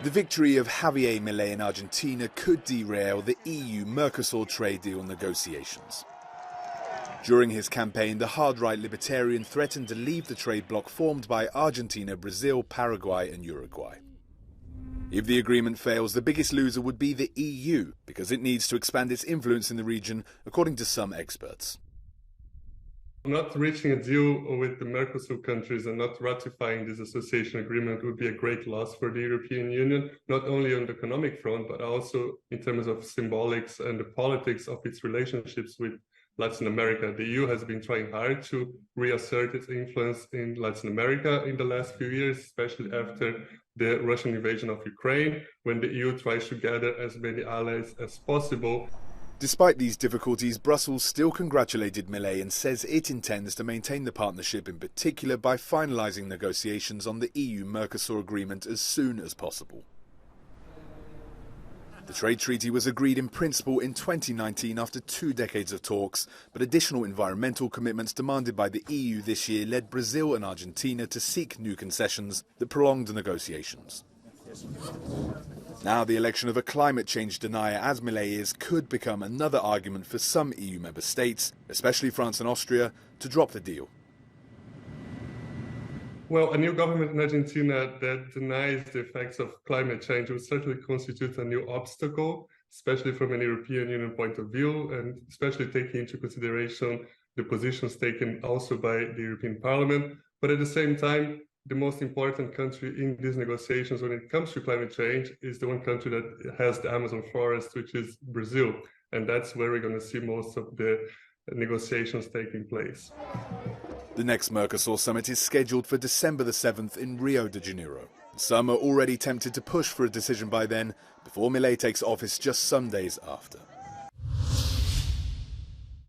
The victory of Javier Milei in Argentina could derail the EU-Mercosur trade deal negotiations. During his campaign, the hard-right libertarian threatened to leave the trade bloc formed by Argentina, Brazil, Paraguay and Uruguay. If the agreement fails, the biggest loser would be the EU, because it needs to expand its influence in the region, according to some experts. Not reaching a deal with the Mercosur countries and not ratifying this association agreement would be a great loss for the European Union, not only on the economic front, but also in terms of symbolics and the politics of its relationships with Latin America. The EU has been trying hard to reassert its influence in Latin America in the last few years, especially after the Russian invasion of Ukraine, when the EU tries to gather as many allies as possible. Despite these difficulties, Brussels still congratulated Milei and says it intends to maintain the partnership, in particular by finalising negotiations on the EU-Mercosur agreement as soon as possible. The trade treaty was agreed in principle in 2019 after 2 decades of talks, but additional environmental commitments demanded by the EU this year led Brazil and Argentina to seek new concessions that prolonged the negotiations. Now the election of a climate change denier, as Milei is, could become another argument for some EU member states, especially France and Austria, to drop the deal. Well, a new government in Argentina that denies the effects of climate change would certainly constitute a new obstacle, especially from an European Union point of view, and especially taking into consideration the positions taken also by the European Parliament. But at the same time, the most important country in these negotiations when it comes to climate change is the one country that has the Amazon forest, which is Brazil. And that's where we're going to see most of the negotiations taking place. The next Mercosur summit is scheduled for December the 7th in Rio de Janeiro. Some are already tempted to push for a decision by then, before Milei takes office just some days after.